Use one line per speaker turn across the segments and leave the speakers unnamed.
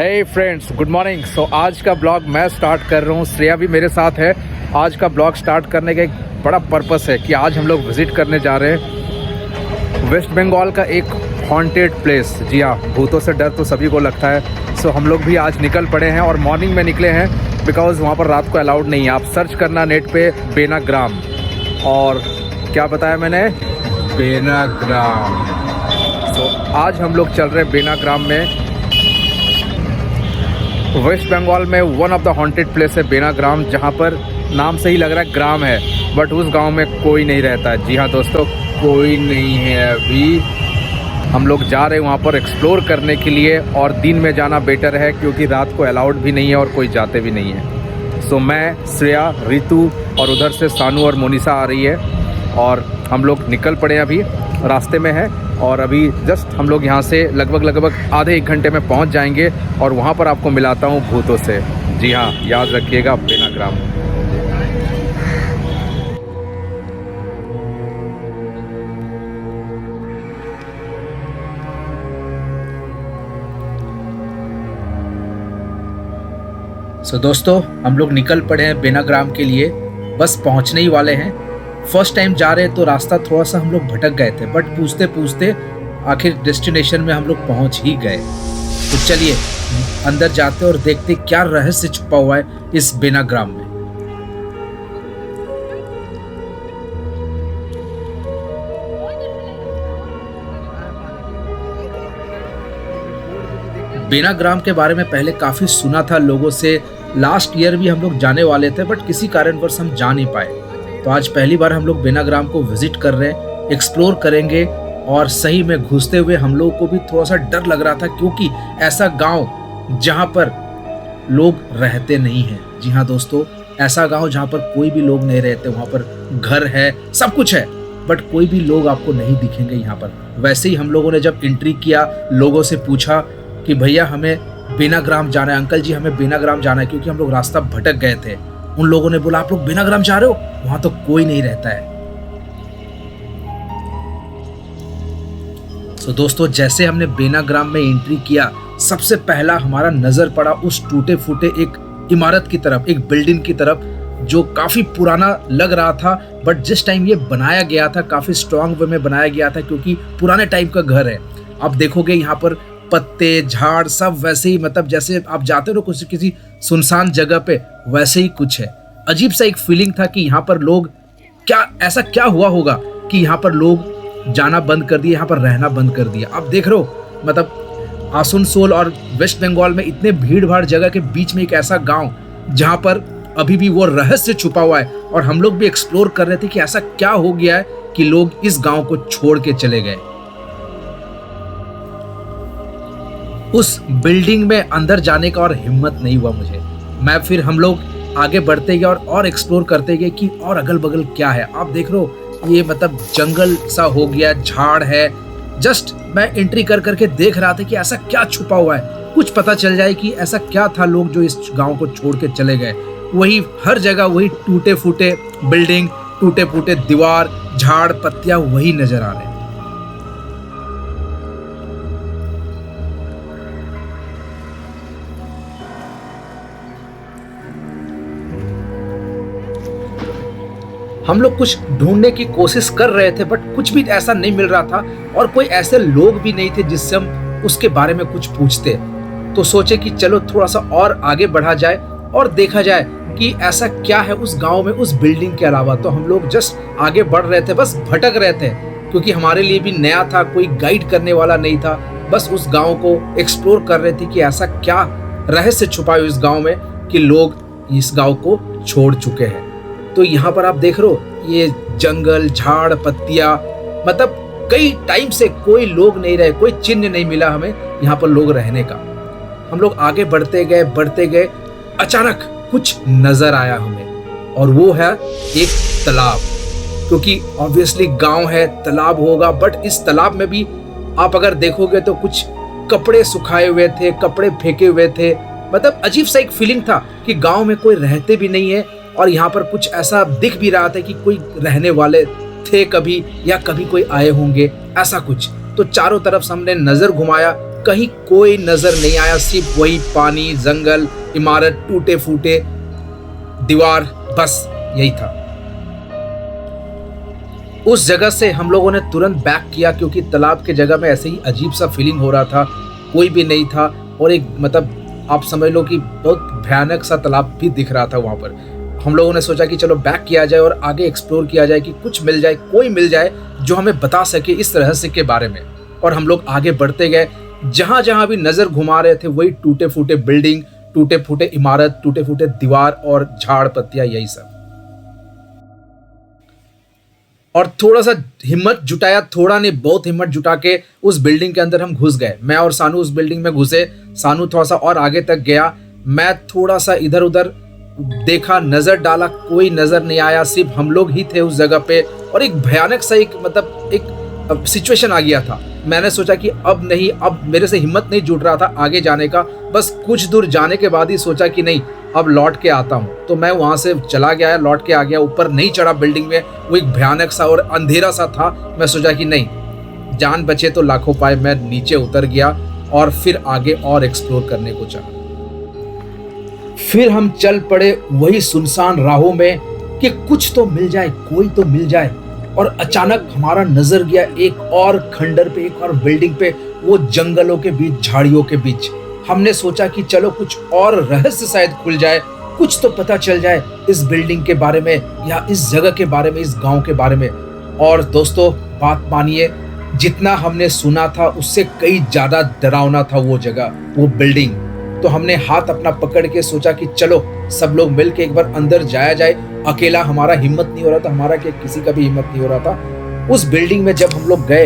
हे friends, good morning. So आज का blog मैं स्टार्ट कर रहा हूँ, श्रेया भी मेरे साथ है। आज का ब्लॉग स्टार्ट करने का एक बड़ा पर्पस है कि आज हम लोग विज़िट करने जा रहे हैं वेस्ट बंगाल का एक हॉन्टेड प्लेस। जी हाँ, भूतों से डर तो सभी को लगता है। सो हम लोग भी आज निकल पड़े हैं और मॉर्निंग में निकले हैं बिकॉज़ वहाँ पर रात को अलाउड नहीं है। आप सर्च करना नेट पे बेनाग्राम, और क्या बताया मैंने, बेनाग्राम। सो आज हम लोग चल रहे हैं बेनाग्राम में। वेस्ट बंगाल में one of the haunted place है बेनाग्राम, जहाँ पर नाम से ही लग रहा है ग्राम है, बट उस गांव में कोई नहीं रहता है। जी हाँ दोस्तों, कोई नहीं है। अभी हम लोग जा रहे हैं वहाँ पर एक्सप्लोर करने के लिए, और दिन में जाना बेटर है क्योंकि रात को अलाउड भी नहीं है और कोई जाते भी नहीं है। सो मैं, श्रेया, रितु और उधर से सानू और मोनिसा आ रही है, और हम लोग निकल पड़े अभी रास्ते में है। और अभी जस्ट हम लोग यहाँ से लगभग आधे एक घंटे में पहुँच जाएंगे, और वहाँ पर आपको मिलाता हूँ भूतों से। जी हाँ, याद रखिएगा बेनाग्राम। दोस्तों, हम लोग निकल पड़े हैं बेनाग्राम के लिए, बस पहुंचने ही वाले हैं। फर्स्ट टाइम जा रहे हैं तो रास्ता थोड़ा सा हम लोग भटक गए थे, बट पूछते पूछते आखिर डेस्टिनेशन में हम लोग पहुंच ही गए। तो चलिए अंदर जाते और देखते क्या रहस्य छुपा हुआ है इस बेनाग्राम में। बेनाग्राम के बारे में पहले काफी सुना था लोगों से। लास्ट ईयर भी हम लोग जाने वाले थे, बट किसी कारणवश हम जा नहीं पाए। तो आज पहली बार हम लोग बेनाग्राम को विजिट कर रहे हैं, एक्सप्लोर करेंगे। और सही में घुसते हुए हम लोगों को भी थोड़ा सा डर लग रहा था, क्योंकि ऐसा गांव जहां पर लोग रहते नहीं हैं। जी हाँ दोस्तों, ऐसा गांव जहां पर कोई भी लोग नहीं रहते, वहां पर घर है, सब कुछ है, बट कोई भी लोग आपको नहीं दिखेंगे यहाँ पर। वैसे ही हम लोगों ने जब एंट्री किया, लोगों से पूछा कि भैया हमें बेनाग्राम जाना है, अंकल जी हमें बेनाग्राम जाना है, क्योंकि हम लोग रास्ता भटक गए थे। उन लोगों ने बोला आप लोग बेनाग्राम जा रहे हो, वहां तो कोई नहीं रहता है। तो दोस्तों, जैसे हमने बेनाग्राम में एंट्री किया, सबसे पहला हमारा नजर पड़ा उस टूटे फूटे एक इमारत की तरफ, एक बिल्डिंग की तरफ, जो काफी पुराना लग रहा था। बट जिस टाइम ये बनाया गया था, काफी स्ट्रांग वे में बनाया गया था, क्योंकि पुराने टाइम का घर है। आप देखोगे यहाँ पर पत्ते, झाड़ सब वैसे ही, मतलब जैसे आप जाते हो कुछ किसी सुनसान जगह पे, वैसे ही कुछ है। अजीब सा एक फीलिंग था कि यहाँ पर लोग, ऐसा क्या हुआ होगा कि यहाँ पर लोग जाना बंद कर दिए, यहाँ पर रहना बंद कर दिया। आप देख रहे हो, मतलब आसनसोल और वेस्ट बंगाल में इतने भीड़ भाड़ जगह के बीच में एक ऐसा गांव जहाँ पर अभी भी वो रहस्य छुपा हुआ है। और हम लोग भी एक्सप्लोर कर रहे थे कि ऐसा क्या हो गया है कि लोग इस गांव को छोड़ के चले गए। उस बिल्डिंग में अंदर जाने का और हिम्मत नहीं हुआ मुझे। हम लोग आगे बढ़ते गए और एक्सप्लोर करते गए कि और अगल बगल क्या है। आप देख रहे हो, ये मतलब जंगल सा हो गया, झाड़ है। जस्ट मैं एंट्री कर करके देख रहा था कि ऐसा क्या छुपा हुआ है, कुछ पता चल जाए कि ऐसा क्या था लोग जो इस गांव को छोड़ के चले गए। वही हर जगह वही टूटे फूटे बिल्डिंग, टूटे फूटे दीवार, झाड़, पत्तियां वही नजर आ रहे हैं। हम लोग कुछ ढूंढने की कोशिश कर रहे थे, बट कुछ भी ऐसा नहीं मिल रहा था, और कोई ऐसे लोग भी नहीं थे जिससे हम उसके बारे में कुछ पूछते। तो सोचे कि चलो थोड़ा सा और आगे बढ़ा जाए और देखा जाए कि ऐसा क्या है उस गांव में, उस बिल्डिंग के अलावा। तो हम लोग जस्ट आगे बढ़ रहे थे, बस भटक रहे थे, क्योंकि हमारे लिए भी नया था, कोई गाइड करने वाला नहीं था। बस उस गाँव को एक्सप्लोर कर रहे थे कि ऐसा क्या रहस्य छुपा है इस गाँव में कि लोग इस गाँव को छोड़ चुके हैं। तो यहाँ पर आप देख रहे हो, ये जंगल, झाड़, पत्तियां, मतलब कई टाइम से कोई लोग नहीं रहे, कोई चिन्ह नहीं मिला हमें यहाँ पर लोग रहने का। हम लोग आगे बढ़ते गए, अचानक कुछ नजर आया हमें, और वो है एक तालाब। क्योंकि ऑब्वियसली गांव है, तालाब होगा, बट इस तालाब में भी आप अगर देखोगे तो कुछ कपड़े सुखाए हुए थे, कपड़े फेंके हुए थे। मतलब अजीब सा एक फीलिंग था कि गांव में कोई रहते भी नहीं है, और यहाँ पर कुछ ऐसा दिख भी रहा था कि कोई रहने वाले थे कभी, या कभी कोई आए होंगे, ऐसा कुछ। तो चारों तरफ हमने नजर घुमाया, कहीं कोई नजर नहीं आया, सिर्फ वही पानी, जंगल, इमारत, टूटे फूटे दीवार, बस यही था। उस जगह से हम लोगों ने तुरंत बैक किया क्योंकि तालाब के जगह में ऐसे ही अजीब सा फीलिंग हो रहा था, कोई भी नहीं था और एक मतलब आप समझ लो कि बहुत भयानक सा तालाब भी दिख रहा था वहाँ पर। हम लोगों ने सोचा कि चलो बैक किया जाए और आगे एक्सप्लोर किया जाए कि कुछ मिल जाए, कोई मिल जाए जो हमें बता सके इस रहस्य के बारे में। और हम लोग आगे बढ़ते गए, जहाँ जहाँ भी नज़र घुमा रहे थे वही टूटे फूटे बिल्डिंग, टूटे फूटे इमारत, टूटे फूटे दीवार और झाड़ पत्तियाँ, यही सब। और थोड़ा सा हिम्मत जुटाया, थोड़ा नहीं बहुत हिम्मत जुटा के उस बिल्डिंग के अंदर हम घुस गए। मैं और सानू उस बिल्डिंग में घुसे, सानू थोड़ा सा और आगे तक गया, मैं थोड़ा सा इधर उधर देखा, नजर डाला, कोई नजर नहीं आया, सिर्फ हम लोग ही थे उस जगह पे। और एक भयानक सा एक मतलब एक सिचुएशन आ गया था। मैंने सोचा कि अब नहीं, अब मेरे से हिम्मत नहीं जुट रहा था आगे जाने का। बस कुछ दूर जाने के बाद ही सोचा कि नहीं, अब लौट के आता हूँ। तो मैं वहाँ से चला गया, लौट के आ गया, ऊपर नहीं चढ़ा बिल्डिंग में। वो एक भयानक सा और अंधेरा सा था। मैं सोचा कि नहीं, जान बचे तो लाखों पाए। मैं नीचे उतर गया और फिर आगे और एक्सप्लोर करने को चाहा। फिर हम चल पड़े वही सुनसान राहों में कि कुछ तो मिल जाए, कोई तो मिल जाए। और अचानक हमारा नजर गया एक और खंडर पे, एक और बिल्डिंग पे, वो जंगलों के बीच, झाड़ियों के बीच। हमने सोचा कि चलो कुछ और रहस्य शायद खुल जाए, कुछ तो पता चल जाए इस बिल्डिंग के बारे में या इस जगह के बारे में, इस गांव के बारे में। और दोस्तों बात मानिए, जितना हमने सुना था उससे कई ज्यादा डरावना था वो जगह, वो बिल्डिंग। तो हमने हाथ अपना पकड़ के सोचा कि चलो सब लोग मिल के एक बार अंदर जाया जाए। अकेला हमारा हिम्मत नहीं हो रहा था, हमारा क्या किसी का भी हिम्मत नहीं हो रहा था। उस बिल्डिंग में जब हम लोग गए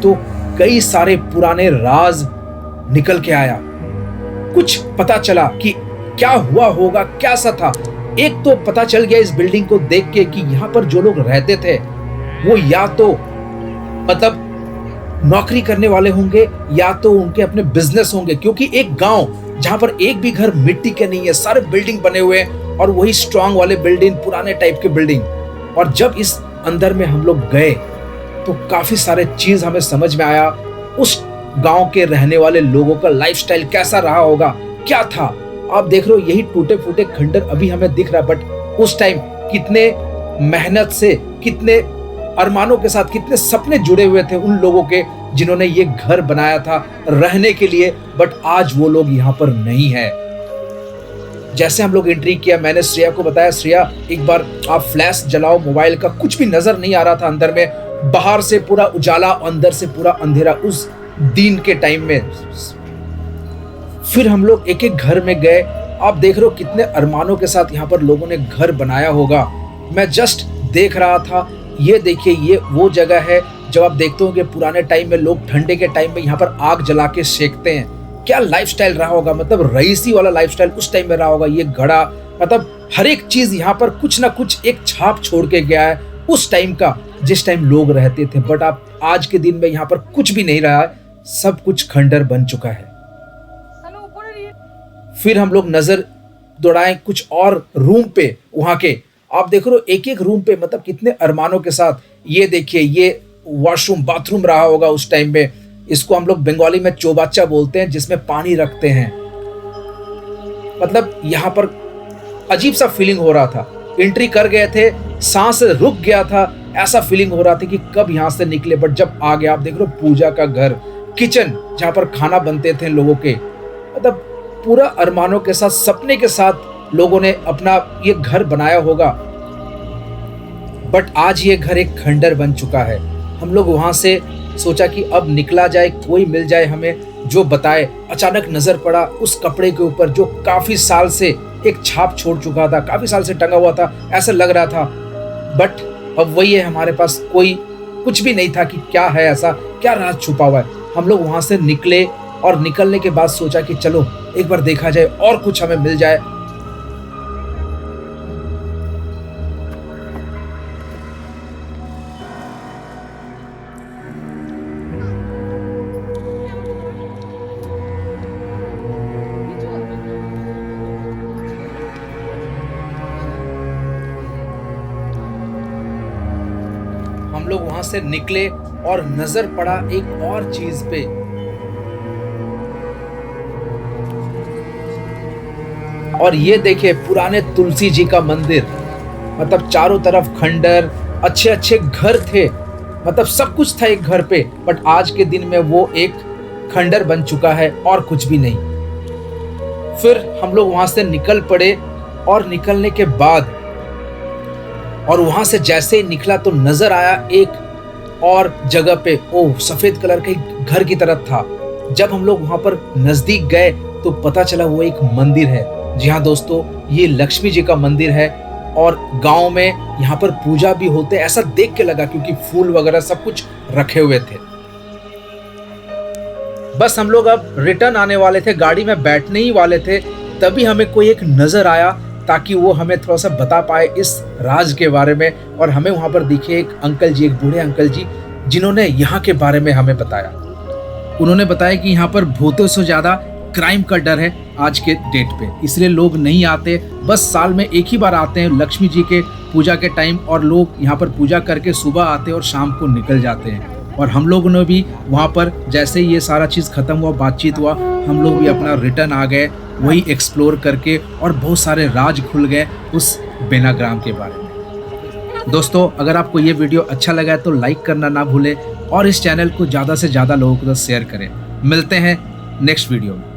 तो कई सारे पुराने राज निकल के आया। कुछ पता चला कि क्या हुआ होगा, क्या सा था। एक तो पता चल गया इस बिल्डिंग को देख के कि यहाँ पर जो लोग रहते थे वो या तो मतलब नौकरी करने वाले होंगे या तो उनके अपने बिजनेस होंगे, क्योंकि एक गांव जहां पर एक भी घर मिट्टी के नहीं है, सारे बिल्डिंग बने हुए हैं और वही स्ट्रांग वाले बिल्डिंग, पुराने टाइप के बिल्डिंग। और जब इस अंदर में हम लोग गए तो काफी सारे चीज हमें समझ में आया। उस गांव के रहने वाले लोगों का लाइफस्टाइल कैसा रहा होगा, क्या था। आप देख रहे हो यही टूटे फूटे खंडर अभी हमें दिख रहा है, बट उस टाइम कितने मेहनत से, कितने अरमानों के साथ, कितने सपने जुड़े हुए थे उन लोगों के जिन्होंने ये घर बनाया था रहने के लिए। बट आज वो लोग यहाँ पर नहीं है। जैसे हम लोग एंट्री किया, मैंने श्रेया को बताया, श्रेया एक बार आप फ्लैश जलाओ मोबाइल का। कुछ भी नजर नहीं आ रहा था अंदर में, बाहर से पूरा उजाला, अंदर से पूरा अंधेरा उस दिन के टाइम में। फिर हम लोग एक एक घर में गए। आप देख रहे हो कितने अरमानों के साथ यहाँ पर लोगों ने घर बनाया होगा। मैं जस्ट देख रहा था, ये देखिए ये वो जगह है जब आप देखते हो कि पुराने टाइम में लोग ठंडे के टाइम में यहाँ पर आग जला के सेकते हैं। क्या लाइफस्टाइल रहा होगा, मतलब रईसी वाला लाइफस्टाइल उस टाइम में रहा होगा। ये घड़ा, मतलब हर एक चीज यहाँ पर कुछ ना कुछ एक छाप छोड़ के गया है उस टाइम का, जिस टाइम लोग रहते थे। बट आप आज के दिन में यहाँ पर कुछ भी नहीं रहा है, सब कुछ खंडर बन चुका है। फिर हम लोग नजर दौड़ाएं कुछ और रूम पे वहां के। आप देख रहे हो एक एक रूम पे मतलब कितने अरमानों के साथ। ये देखिए ये वॉशरूम, बाथरूम रहा होगा उस टाइम में। इसको हम लोग बंगाली में चौबाचा बोलते हैं, जिसमें पानी रखते हैं। मतलब यहाँ पर अजीब सा फीलिंग हो रहा था। एंट्री कर गए थे, सांस रुक गया था, ऐसा फीलिंग हो रहा था कि कब यहाँ से निकले। बट जब आ गए, आप देख रहे हो पूजा का घर, किचन जहाँ पर खाना बनते थे लोगों के, मतलब पूरा अरमानों के साथ, सपने के साथ लोगों ने अपना ये घर बनाया होगा। बट आज ये घर एक खंडर बन चुका है। हम लोग वहां से सोचा कि अब निकला जाए, कोई मिल जाए हमें जो बताए। अचानक नजर पड़ा उस कपड़े के ऊपर जो काफी साल से एक छाप छोड़ चुका था, काफी साल से टंगा हुआ था, ऐसा लग रहा था। बट अब वही है, हमारे पास कोई कुछ भी नहीं था कि क्या है, ऐसा क्या राज छुपा हुआ है। हम लोग वहां से निकले और निकलने के बाद सोचा कि चलो एक बार देखा जाए और कुछ हमें मिल जाए। हम लोग वहां से निकले और नजर पड़ा एक और चीज पे। और ये देखिए पुराने तुलसी जी का मंदिर, मतलब चारों तरफ खंडर, अच्छे अच्छे घर थे, मतलब सब कुछ था एक घर पे, बट आज के दिन में वो एक खंडर बन चुका है और कुछ भी नहीं। फिर हम लोग वहां से निकल पड़े और निकलने के बाद और वहां से जैसे ही निकला तो नजर आया एक और जगह पे, ओह सफेद कलर का एक घर की तरफ था। जब हम लोग वहां पर नजदीक गए तो पता चला वो एक मंदिर है। जी हाँ दोस्तों, ये लक्ष्मी जी का मंदिर है और गांव में यहाँ पर पूजा भी होते, ऐसा देख के लगा क्योंकि फूल वगैरह सब कुछ रखे हुए थे। बस हम लोग अब रिटर्न आने वाले थे, गाड़ी में बैठने ही वाले थे, तभी हमें कोई एक नजर आया ताकि वो हमें थोड़ा सा बता पाए इस राज के बारे में। और हमें वहां पर दिखे एक अंकल जी, एक बूढ़े अंकल जी, जिन्होंने यहाँ के बारे में हमें बताया। उन्होंने बताया कि यहाँ पर भूतों से ज्यादा क्राइम का डर है आज के डेट पे, इसलिए लोग नहीं आते, बस साल में एक ही बार आते हैं लक्ष्मी जी के पूजा के टाइम, और लोग यहाँ पर पूजा करके सुबह आते हैं और शाम को निकल जाते हैं। और हम लोगों ने भी वहाँ पर जैसे ही ये सारा चीज़ खत्म हुआ, बातचीत हुआ, हम लोग भी अपना रिटर्न आ गए वही एक्सप्लोर करके, और बहुत सारे राज खुल गए उस बेनाग्राम के बारे में। दोस्तों अगर आपको ये वीडियो अच्छा लगा है तो लाइक करना ना भूलें और इस चैनल को ज़्यादा से ज़्यादा लोगों को शेयर करें। मिलते हैं नेक्स्ट वीडियो में।